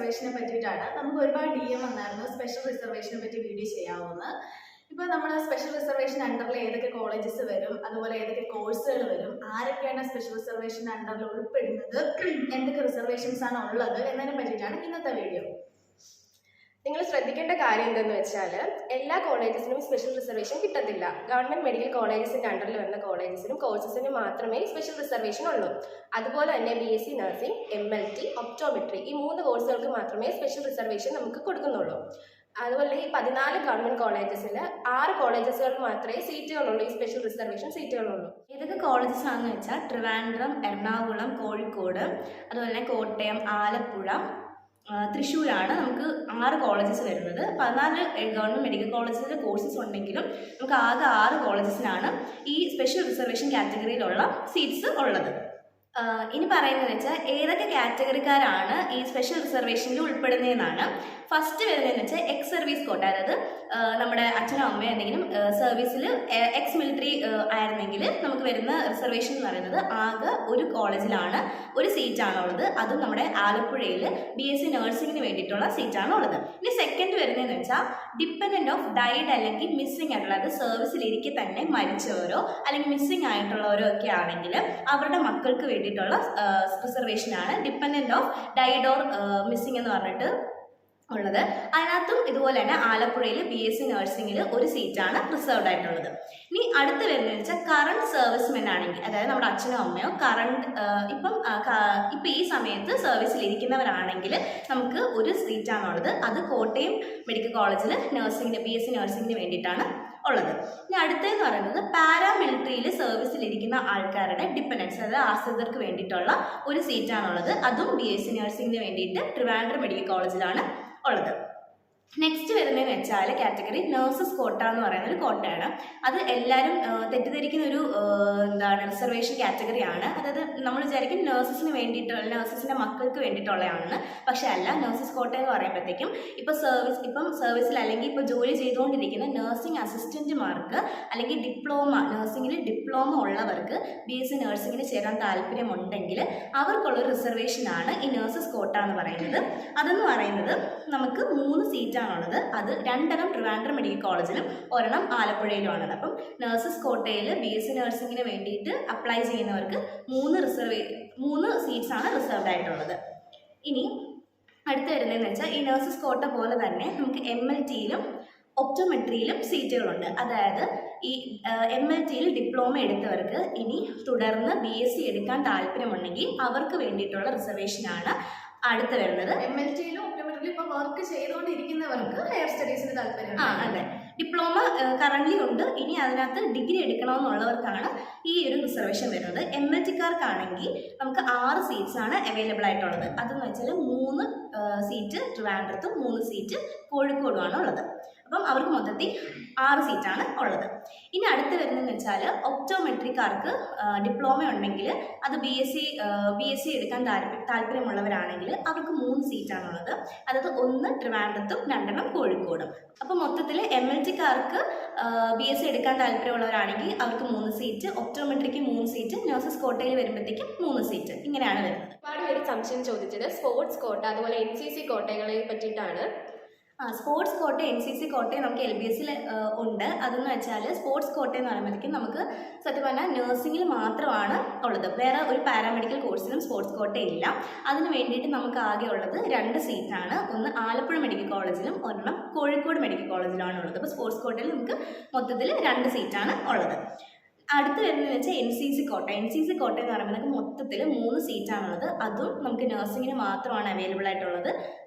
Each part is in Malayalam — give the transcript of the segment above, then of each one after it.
റിസർവേഷനെ പറ്റിയിട്ടാണ്. നമുക്ക് ഒരുപാട് DM വന്നായിരുന്നു സ്പെഷ്യൽ റിസർവേഷനെ പറ്റി വീഡിയോ ചെയ്യാവുന്ന. ഇപ്പോൾ നമ്മൾ സ്പെഷ്യൽ റിസർവേഷൻ അണ്ടറിൽ ഏതൊക്കെ കോളേജസ് വരും, അതുപോലെ ഏതൊക്കെ കോഴ്സുകൾ വരും, ആരൊക്കെയാണ് സ്പെഷ്യൽ റിസർവേഷൻ അണ്ടറിൽ ഉൾപ്പെടുന്നത്, എന്തൊക്കെ റിസർവേഷൻസ് ആണ് ഉള്ളത് എന്നതിനെ പറ്റിയിട്ടാണ് ഇന്നത്തെ വീഡിയോ. നിങ്ങൾ ശ്രദ്ധിക്കേണ്ട കാര്യം എന്തെന്ന് വെച്ചാൽ എല്ലാ കോളേജസിനും സ്പെഷ്യൽ റിസർവേഷൻ കിട്ടത്തില്ല. ഗവൺമെന്റ് മെഡിക്കൽ കോളേജസിന്റെ അണ്ടറിൽ വരുന്ന കോളേജസിനും കോഴ്സസിനും മാത്രമേ സ്പെഷ്യൽ റിസർവേഷൻ ഉള്ളൂ. അതുപോലെ തന്നെ BSc നഴ്സിംഗ്, MLT, ഒപ്റ്റോമെട്രി ഈ 3 കോഴ്സുകൾക്ക് മാത്രമേ സ്പെഷ്യൽ റിസർവേഷൻ നമുക്ക് കൊടുക്കുന്നുള്ളൂ. അതുപോലെ ഈ 14 ഗവൺമെന്റ് കോളേജസിൽ 6 കോളേജസുകളിൽ മാത്രമേ സീറ്റുകളുള്ളൂ, ഈ സ്പെഷ്യൽ റിസർവേഷൻ സീറ്റുകളുള്ളൂ. ഏതൊക്കെ കോളേജസ് ആണെന്ന് വെച്ചാൽ ട്രിവാൻഡ്രം, എറണാകുളം, കോഴിക്കോട്, അതുപോലെ തന്നെ കോട്ടയം, ആലപ്പുഴ, തൃശ്ശൂരാണ് നമുക്ക് 6 കോളേജസ് വരുന്നത്. 14 ഗവൺമെൻറ് മെഡിക്കൽ കോളേജിലെ കോഴ്സസ് ഉണ്ടെങ്കിലും നമുക്ക് ആകെ 6 കോളേജസിലാണ് ഈ സ്പെഷ്യൽ റിസർവേഷൻ കാറ്റഗറിയിലുള്ള സീറ്റ്സ് ഉള്ളത്. ഇനി പറയുന്നത് വെച്ചാൽ ഏതൊക്കെ കാറ്റഗറിക്കാരാണ് ഈ സ്പെഷ്യൽ റിസർവേഷനിൽ ഉൾപ്പെടുന്നതെന്നാണ്. ഫസ്റ്റ് വരുന്നതെന്ന് വെച്ചാൽ എക്സ് സർവീസ് കോട്ട, അതായത് നമ്മുടെ അച്ഛനോ അമ്മയോ എന്തെങ്കിലും സർവീസിൽ എക്സ് മിലിറ്ററി ആയിരുന്നെങ്കിൽ നമുക്ക് വരുന്ന റിസർവേഷൻ എന്ന് പറയുന്നത് ആകെ ഒരു കോളേജിലാണ് ഒരു സീറ്റാണുള്ളത്. അതും നമ്മുടെ ആലപ്പുഴയിൽ BSc നഴ്സിംഗിന് വേണ്ടിയിട്ടുള്ള സീറ്റാണുള്ളത്. ഇനി സെക്കൻഡ് വരുന്നതെന്ന് വെച്ചാൽ ഡിപ്പെൻഡൻറ്റ് ഓഫ് ഡൈഡ് അല്ലെങ്കിൽ മിസ്സിംഗ് ആയിട്ടുള്ള, അത് സർവീസിലിരിക്കെ തന്നെ മരിച്ചവരോ അല്ലെങ്കിൽ മിസ്സിംഗ് ആയിട്ടുള്ളവരോ ഒക്കെ ആണെങ്കിൽ അവരുടെ മക്കൾക്ക് വേണ്ടിയിട്ടുള്ള റിസർവേഷനാണ് dependent of died or missing എന്ന് പറഞ്ഞിട്ട് ഉള്ളത്. അതിനകത്തും ഇതുപോലെ തന്നെ ആലപ്പുഴയിൽ BSc നഴ്സിംഗിൽ ഒരു സീറ്റാണ് റിസർവ്ഡ് ആയിട്ടുള്ളത്. ഇനി അടുത്ത് വരുന്നതെന്ന് വെച്ചാൽ കറണ്ട് സർവീസ്മെൻ ആണെങ്കിൽ, അതായത് നമ്മുടെ അച്ഛനോ അമ്മയോ ഇപ്പം ഈ സമയത്ത് സർവീസിൽ ഇരിക്കുന്നവരാണെങ്കിൽ നമുക്ക് ഒരു സീറ്റാണുള്ളത്. അത് കോട്ടയം മെഡിക്കൽ കോളേജിൽ നഴ്സിംഗിന് BSc നഴ്സിംഗിന് വേണ്ടിയിട്ടാണ് ഉള്ളത്. ഇനി അടുത്തതെന്ന് പറയുന്നത് പാരാമിലിറ്ററിയിൽ സർവീസിലിരിക്കുന്ന ആൾക്കാരുടെ ഡിപ്പെൻഡൻസ്, അതായത് ആശ്രിതർക്ക് വേണ്ടിയിട്ടുള്ള ഒരു സീറ്റാണുള്ളത്. അതും BSc നഴ്സിംഗിന് വേണ്ടിയിട്ട് ട്രിവാൻഡ്രം മെഡിക്കൽ കോളേജിലാണ് ഉള്ളത്. നെക്സ്റ്റ് വരുന്നതെന്ന് വെച്ചാൽ കാറ്റഗറി നഴ്സസ് കോട്ട എന്ന് പറയുന്ന ഒരു കോട്ടയാണ്. അത് എല്ലാവരും തെറ്റിദ്ധരിക്കുന്ന ഒരു റിസർവേഷൻ കാറ്റഗറിയാണ്. അതായത് നമ്മൾ വിചാരിക്കും നഴ്സസിന് വേണ്ടിയിട്ടുള്ള, നഴ്സസിൻ്റെ മക്കൾക്ക് വേണ്ടിയിട്ടുള്ളതാണെന്ന്. പക്ഷേ അല്ല. നഴ്സസ് കോട്ട എന്ന് പറയുമ്പോഴത്തേക്കും ഇപ്പം സർവീസിൽ അല്ലെങ്കിൽ ഇപ്പോൾ ജോലി ചെയ്തുകൊണ്ടിരിക്കുന്ന നഴ്സിംഗ് അസിസ്റ്റൻറ്റുമാർക്ക് അല്ലെങ്കിൽ നഴ്സിംഗിൽ ഡിപ്ലോമ ഉള്ളവർക്ക് BSc നഴ്സിംഗിന് ചേരാൻ താല്പര്യമുണ്ടെങ്കിൽ അവർക്കുള്ളൊരു റിസർവേഷനാണ് ഈ നഴ്സസ് കോട്ട എന്ന് പറയുന്നത്. അതെന്ന് പറയുന്നത് നമുക്ക് 3 സീറ്റാണുള്ളത്. അത് 2 ട്രിവാൻഡ്രം മെഡിക്കൽ കോളേജിലും 1 ആലപ്പുഴയിലുമാണത്. അപ്പം നഴ്സസ് കോട്ടയിൽ BSc നഴ്സിംഗിന് വേണ്ടിയിട്ട് അപ്ലൈ ചെയ്യുന്നവർക്ക് 3 സീറ്റ്സാണ് റിസർവ്ഡ് ആയിട്ടുള്ളത്. ഇനി അടുത്ത് വരുന്നതെന്ന് വെച്ചാൽ ഈ നഴ്സസ് കോട്ട പോലെ തന്നെ നമുക്ക് MLTയിലും ഒപ്റ്റോമെട്രിയിലും സീറ്റുകളുണ്ട്. അതായത് ഈ MLTയിൽ ഡിപ്ലോമ എടുത്തവർക്ക് ഇനി തുടർന്ന് BSc എടുക്കാൻ താല്പര്യമുണ്ടെങ്കിൽ അവർക്ക് വേണ്ടിയിട്ടുള്ള റിസർവേഷനാണ് അടുത്ത് വരുന്നത്. MLTയിലും ഒപ്റ്റോമെട്രിയിലും ഇപ്പോൾ വർക്ക് ചെയ്തുകൊണ്ടിരിക്കുന്നവർക്ക് ഹയർ സ്റ്റഡീസിന് താല്പര്യം. അതെ, ഡിപ്ലോമ കറൻ്റ്ലി ഉണ്ട്. ഇനി അതിനകത്ത് ഡിഗ്രി എടുക്കണമെന്നുള്ളവർക്കാണ് ഈ ഒരു റിസർവേഷൻ വരുന്നത്. MLTക്കാർക്കാണെങ്കിൽ നമുക്ക് 6 സീറ്റ്സാണ് അവൈലബിൾ ആയിട്ടുള്ളത്. അതെന്ന് വെച്ചാൽ 3 സീറ്റ് ട്രിവാൻഡ്രത്തും 3 സീറ്റ് കോഴിക്കോടുമാണ് ഉള്ളത്. അപ്പം അവർക്ക് മൊത്തത്തിൽ 6 സീറ്റാണ് ഉള്ളത്. ഇനി അടുത്ത് വരുന്നതെന്ന് വെച്ചാൽ ഒപ്റ്റോമെട്രിക്കാർക്ക് ഡിപ്ലോമ ഉണ്ടെങ്കിൽ അത് BSc എടുക്കാൻ താല്പര്യമുള്ളവരാണെങ്കിൽ അവർക്ക് 3 സീറ്റാണുള്ളത്. അതായത് 1 ട്രിവാൻഡ്രത്തും 2 കോഴിക്കോടും. അപ്പോൾ മൊത്തത്തിൽ MLTക്കാർക്ക് BSc എടുക്കാൻ താല്പര്യമുള്ളവരാണെങ്കിൽ അവർക്ക് 3 സീറ്റ്, ഒപ്റ്റോമെട്രിക്ക് 3 സീറ്റ്, നഴ്സസ് കോട്ടയിൽ വരുമ്പോഴത്തേക്കും 3 സീറ്റ്, ഇങ്ങനെയാണ് വരുന്നത്. ഒരുപാട് പേര് സംശയം ചോദിച്ചത് സ്പോർട്സ് കോട്ട അതുപോലെ NCC കോട്ടകളെ പറ്റിയിട്ടാണ്. സ്പോർട്സ് കോട്ട NCC കോട്ടയും നമുക്ക് LBSൽ ഉണ്ട്. അതെന്ന് വെച്ചാൽ സ്പോർട്സ് കോട്ട എന്ന് പറയുമ്പോഴത്തേക്കും നമുക്ക് സത്യം പറഞ്ഞാൽ നഴ്സിംഗിൽ മാത്രമാണ് ഉള്ളത്. വേറെ ഒരു പാരാമെഡിക്കൽ കോഴ്സിലും സ്പോർട്സ് കോട്ട ഇല്ല. അതിന് വേണ്ടിയിട്ട് നമുക്ക് ആകെ ഉള്ളത് 2 സീറ്റാണ്. ഒന്ന് ആലപ്പുഴ മെഡിക്കൽ കോളേജിലും 1 കോഴിക്കോട് മെഡിക്കൽ കോളേജിലാണ് ഉള്ളത്. അപ്പോൾ സ്പോർട്സ് കോട്ടയിൽ നമുക്ക് മൊത്തത്തിൽ 2 സീറ്റാണ് ഉള്ളത്. അടുത്ത് വരുന്നതെന്ന് വെച്ചാൽ NCC കോട്ട. NCC കോട്ട എന്ന് പറയുമ്പോൾ നമുക്ക് മൊത്തത്തിൽ 3 സീറ്റാണുള്ളത്. അതും നമുക്ക് നഴ്സിംഗിന് മാത്രമാണ് അവൈലബിൾ ആയിട്ടുള്ളത്.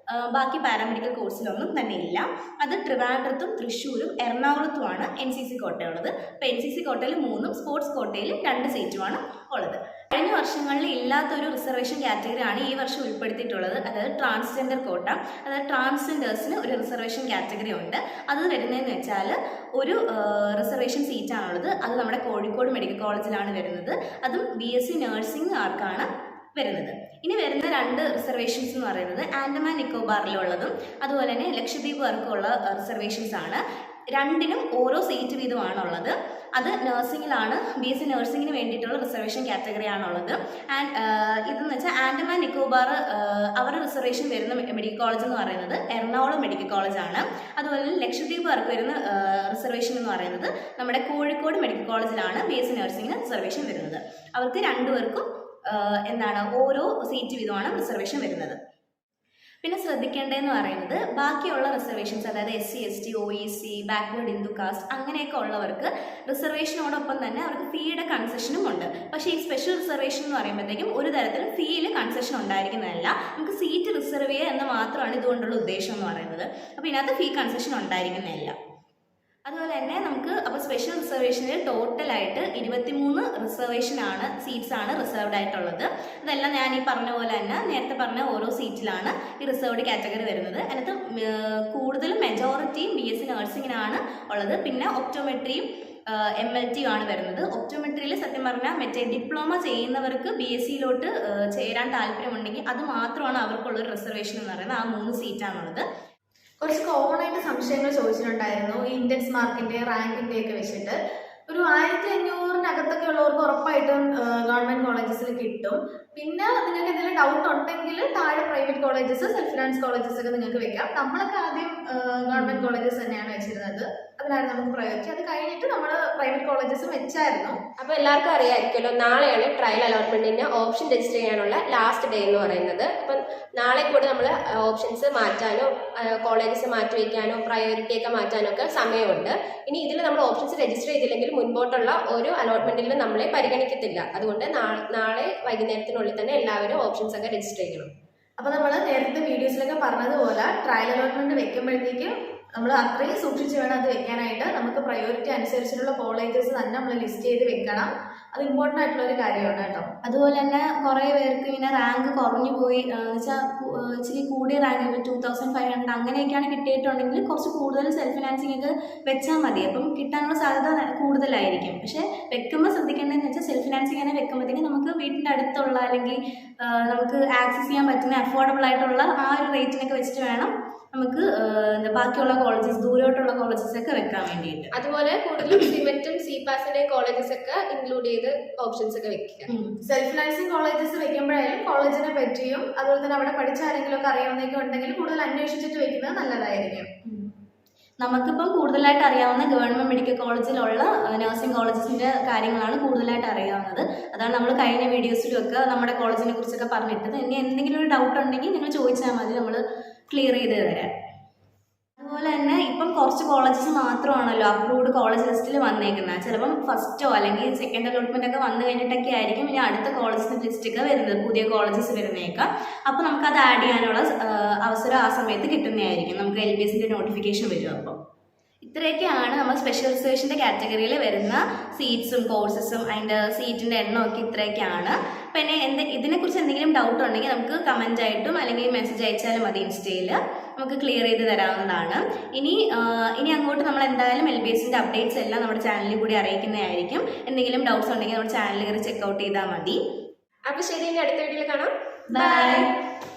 ബാക്കി പാരാമെഡിക്കൽ കോഴ്സിലൊന്നും തന്നെ ഇല്ല. അത് ട്രിവാൻഡ്രത്തും തൃശ്ശൂരും എറണാകുളത്തുമാണ് NCC കോട്ടയുള്ളത്. അപ്പോൾ NCC കോട്ടയിൽ 3ഉം സ്പോർട്സ് കോട്ടയിൽ 2 സീറ്റുമാണ് ഉള്ളത്. കഴിഞ്ഞ വർഷങ്ങളിൽ ഇല്ലാത്തൊരു റിസർവേഷൻ കാറ്റഗറിയാണ് ഈ വർഷം ഉൾപ്പെടുത്തിയിട്ടുള്ളത്. അതായത് ട്രാൻസ്ജെൻഡർ കോട്ട. അതായത് ട്രാൻസ്ജെൻഡേഴ്സിന് ഒരു റിസർവേഷൻ കാറ്റഗറി ഉണ്ട്. അത് വരുന്നതെന്ന് വെച്ചാൽ ഒരു റിസർവേഷൻ സീറ്റാണുള്ളത്. അത് നമ്മുടെ കോഴിക്കോട് മെഡിക്കൽ കോളേജിലാണ് വരുന്നത്. അതും BSc നഴ്സിംഗ് ആർക്കാണ് വരുന്നത്. ഇനി വരുന്ന 2 റിസർവേഷൻസ് എന്ന് പറയുന്നത് ആൻഡമാൻ നിക്കോബാറിലുള്ളതും അതുപോലെ തന്നെ ലക്ഷദ്വീപുകാർക്കുള്ള റിസർവേഷൻസ് ആണ്. 2നും ഓരോ സീറ്റ് വീതമാണുള്ളത്. അത് നഴ്സിംഗിലാണ്, BSc നഴ്സിംഗിന് വേണ്ടിയിട്ടുള്ള റിസർവേഷൻ കാറ്റഗറി ആണുള്ളത്. ആൻഡ് ഇതെന്ന് വെച്ചാൽ ആൻഡമാൻ നിക്കോബാർ അവരുടെ റിസർവേഷൻ വരുന്ന മെഡിക്കൽ കോളേജ് എന്ന് പറയുന്നത് എറണാകുളം മെഡിക്കൽ കോളേജാണ്. അതുപോലെ ലക്ഷദ്വീപുകാർക്ക് വരുന്ന റിസർവേഷൻ എന്ന് പറയുന്നത് നമ്മുടെ കോഴിക്കോട് മെഡിക്കൽ കോളേജിലാണ് BSc നഴ്സിംഗിന് റിസർവേഷൻ വരുന്നത്. അവർക്ക് രണ്ടുപേർക്കും ഓരോ സീറ്റ് വീതമാണ് റിസർവേഷൻ വരുന്നത്. പിന്നെ ശ്രദ്ധിക്കേണ്ടതെന്ന് പറയുന്നത് ബാക്കിയുള്ള റിസർവേഷൻസ്, അതായത് SC ST OEC backward Hindu caste അങ്ങനെയൊക്കെ ഉള്ളവർക്ക് റിസർവേഷനോടൊപ്പം തന്നെ അവർക്ക് ഫീയുടെ കൺസെഷനും ഉണ്ട്. പക്ഷേ ഈ സ്പെഷ്യൽ റിസർവേഷൻ എന്ന് പറയുമ്പോഴത്തേക്കും ഒരു തരത്തിലും ഫീയിൽ കൺസെഷൻ ഉണ്ടായിരിക്കുന്നതല്ല, നമുക്ക് സീറ്റ് റിസർവ് ചെയ്യുക എന്ന് മാത്രമാണ് ഇതുകൊണ്ടുള്ള ഉദ്ദേശം എന്ന് പറയുന്നത്. അപ്പോൾ ഇതിനകത്ത് ഫീ കൺസെഷൻ ഉണ്ടായിരിക്കുന്നതല്ല. അതുപോലെ തന്നെ നമുക്ക് അപ്പോൾ സ്പെഷ്യൽ റിസർവേഷനിൽ ടോട്ടലായിട്ട് 23 സീറ്റ്സ് ആണ് റിസർവ്ഡ് ആയിട്ടുള്ളത്. അതെല്ലാം ഞാൻ ഈ പറഞ്ഞ പോലെ തന്നെ നേരത്തെ പറഞ്ഞ ഓരോ സീറ്റിലാണ് ഈ റിസർവ്ഡ് കാറ്റഗറി വരുന്നത്. അതിനകത്ത് കൂടുതലും മെജോറിറ്റിയും BSc നഴ്സിംഗിനാണ് ഉള്ളത്. പിന്നെ ഒപ്റ്റോമെട്രിയും MLT ആണ് വരുന്നത്. ഒപ്റ്റോമെട്രിയിൽ സത്യം പറഞ്ഞാൽ മറ്റേ ഡിപ്ലോമ ചെയ്യുന്നവർക്ക് BScയിലോട്ട് ചേരാൻ താല്പര്യമുണ്ടെങ്കിൽ അത് മാത്രമാണ് അവർക്കുള്ളൊരു റിസർവേഷൻ എന്ന് പറയുന്നത്. ആ 3 സീറ്റാണുള്ളത്. കുറച്ച് കോമൺ ആയിട്ട് സംശയങ്ങൾ ചോദിച്ചിട്ടുണ്ടായിരുന്നു ഈ ഇൻഡെക്സ് മാർക്കിന്റെ റാങ്കിന്റെ ഒക്കെ വെച്ചിട്ട്. ഒരു 1500-നകത്തൊക്കെ ഉള്ളവർക്ക് ഉറപ്പായിട്ടും ഗവൺമെന്റ് കോളേജസിൽ കിട്ടും. പിന്നെ നിങ്ങൾക്ക് എന്തെങ്കിലും ഡൗട്ട് ഉണ്ടെങ്കിൽ താഴെ private colleges, self finance colleges ഒക്കെ നിങ്ങൾക്ക് വെക്കാം. നമ്മളൊക്കെ ആദ്യം ഗവൺമെന്റ് കോളേജസ് തന്നെയാണ് വെച്ചിരുന്നത്. അതിനായിരുന്നു നമുക്ക് പ്രയോറിറ്റി. അത് കഴിഞ്ഞിട്ട് നമ്മൾ പ്രൈവറ്റ് കോളേജസും വെച്ചായിരുന്നു. അപ്പോൾ എല്ലാവർക്കും അറിയാമായിരിക്കുമല്ലോ, നാളെയാണ് ട്രയൽ അലോട്ട്മെന്റിന് ഓപ്ഷൻ രജിസ്റ്റർ ചെയ്യാനുള്ള ലാസ്റ്റ് ഡേ എന്ന് പറയുന്നത്. അപ്പം നാളെ കൂടെ നമ്മൾ ഓപ്ഷൻസ് മാറ്റാനോ കോളേജസ് മാറ്റി വയ്ക്കാനോ പ്രയോറിറ്റി ഒക്കെ മാറ്റാനോ ഒക്കെ സമയമുണ്ട്. ഇനി ഇതിൽ നമ്മൾ ഓപ്ഷൻസ് രജിസ്റ്റർ ചെയ്തില്ലെങ്കിൽ മുൻപോട്ടുള്ള ഒരു അലോട്ട്മെന്റിലും നമ്മളെ പരിഗണിക്കത്തില്ല. അതുകൊണ്ട് നാളെ വൈകുന്നേരത്തിനുള്ളിൽ തന്നെ എല്ലാവരും ഓപ്ഷൻസ് ഒക്കെ രജിസ്റ്റർ ചെയ്യണം. അപ്പോൾ നമ്മൾ നേരത്തെ വീഡിയോസിലൊക്കെ പറഞ്ഞതുപോലെ ട്രയൽ അലോട്ട്മെന്റ് വെക്കുമ്പോഴത്തേക്കും നമ്മൾ അത്രയും സൂക്ഷിച്ച് വേണം അത് വെക്കാനായിട്ട്. നമുക്ക് പ്രയോറിറ്റി അനുസരിച്ചിട്ടുള്ള കോളേജസ് തന്നെ നമ്മൾ ലിസ്റ്റ് ചെയ്ത് വെക്കണം. അത് ഇമ്പോർട്ടൻ്റ് ആയിട്ടുള്ള ഒരു കാര്യമാണ് കേട്ടോ. അതുപോലെ തന്നെ കുറേ പേർക്ക് ഇങ്ങനെ റാങ്ക് കുറഞ്ഞു പോയി വെച്ചാൽ ഇച്ചിരി കൂടിയ റാങ്ക് 2500 അങ്ങനെയൊക്കെയാണ് കിട്ടിയിട്ടുണ്ടെങ്കിൽ കുറച്ച് കൂടുതൽ സെൽഫ് ഫിനാൻസിങ് ഒക്കെ വെച്ചാൽ മതി. അപ്പം കിട്ടാനുള്ള സാധ്യത കൂടുതലായിരിക്കും. പക്ഷേ വെക്കുമ്പോൾ ശ്രദ്ധിക്കേണ്ടതെന്ന് വെച്ചാൽ സെൽഫ് ഫിനാൻസിങ് തന്നെ വെക്കുമ്പോഴത്തേക്കും നമുക്ക് വീട്ടിൻ്റെ അടുത്തുള്ള അല്ലെങ്കിൽ നമുക്ക് ആക്സസ് ചെയ്യാൻ പറ്റുന്ന അഫോർഡബിൾ ആയിട്ടുള്ള ആ ഒരു റേറ്റിനൊക്കെ വെച്ചിട്ട് വേണം നമുക്ക് ബാക്കിയുള്ള കോളേജസ്, ദൂരോട്ടുള്ള കോളേജസ് ഒക്കെ വെക്കാൻ വേണ്ടിയിട്ട്. അതുപോലെ കൂടുതലും സിമെറ്റും CPASന്റെ കോളേജസ് ഒക്കെ ഇൻക്ലൂഡ് ചെയ്ത് ഓപ്ഷൻസ് ഒക്കെ വെക്കുക. സെൽഫ് ഫിനാൻസിങ് കോളേജസ് വെക്കുമ്പോഴായാലും കോളേജിനെ പറ്റിയും അതുപോലെ തന്നെ അവിടെ പഠിച്ച ആരെങ്കിലും ഒക്കെ അറിയാവുന്നതൊക്കെ ഉണ്ടെങ്കിൽ കൂടുതൽ അന്വേഷിച്ചിട്ട് വെക്കുന്നത് നല്ലതായിരിക്കും. നമുക്കിപ്പം കൂടുതലായിട്ട് അറിയാവുന്ന ഗവൺമെൻറ് മെഡിക്കൽ കോളേജിലുള്ള നഴ്സിംഗ് കോളേജസിൻ്റെ കാര്യങ്ങളാണ് കൂടുതലായിട്ട് അറിയാവുന്നത്. അതാണ് നമ്മൾ കഴിഞ്ഞ വീഡിയോസിലൊക്കെ നമ്മുടെ കോളേജിനെ കുറിച്ചൊക്കെ പറഞ്ഞിട്ടത്. ഇനി എന്തെങ്കിലും ഒരു ഡൗട്ട് ഉണ്ടെങ്കിൽ നിങ്ങൾ ചോദിച്ചാൽ മതി, നമ്മൾ ക്ലിയർ ചെയ്ത് തരാം. അതുപോലെ തന്നെ ഇപ്പം കുറച്ച് കോളേജസ് മാത്രമാണല്ലോ അപ്രൂവ്ഡ് കോളേജ് ലിസ്റ്റിൽ വന്നേക്കുന്നത്. ചിലപ്പം ഫസ്റ്റോ അല്ലെങ്കിൽ സെക്കൻഡ് അലോട്ട്മെൻ്റ് ഒക്കെ വന്നു കഴിഞ്ഞിട്ടൊക്കെ ആയിരിക്കും ഇനി അടുത്ത കോളേജസിൻ്റെ ലിസ്റ്റൊക്കെ വരുന്നത്, പുതിയ കോളേജസ് വരുന്നേക്കാം. അപ്പോൾ നമുക്കത് ആഡ് ചെയ്യാനുള്ള അവസരം ആ സമയത്ത് കിട്ടുന്നതായിരിക്കും. നമുക്ക് LBSന്റെ നോട്ടിഫിക്കേഷൻ വരും. അപ്പോൾ ഇത്രയൊക്കെയാണ് നമ്മൾ സ്പെഷ്യൽ റിസർവേഷൻ്റെ കാറ്റഗറിയിൽ വരുന്ന സീറ്റ്സും കോഴ്സസും അതിൻ്റെ സീറ്റിൻ്റെ എണ്ണമൊക്കെ ഇത്രയൊക്കെയാണ്. പിന്നെ ഇതിനെക്കുറിച്ച് എന്തെങ്കിലും ഡൗട്ട് ഉണ്ടെങ്കിൽ നമുക്ക് കമൻ്റ് ആയിട്ടും അല്ലെങ്കിൽ മെസ്സേജ് അയച്ചാലും മതി, ഇൻസ്റ്റയിൽ നമുക്ക് ക്ലിയർ ചെയ്ത് തരാവുന്നതാണ്. ഇനി അങ്ങോട്ട് നമ്മൾ എന്തായാലും LBSന്റെ അപ്ഡേറ്റ്സ് എല്ലാം നമ്മുടെ ചാനലിൽ കൂടി അറിയിക്കുന്നതായിരിക്കും. എന്തെങ്കിലും ഡൗട്ട്സ് ഉണ്ടെങ്കിൽ നമ്മുടെ ചാനലിൽ കയറി ചെക്കൗട്ട് ചെയ്താൽ മതി. അപ്പോൾ ശരി, അടുത്ത വീഡിയോയിൽ കാണാം. ബൈ.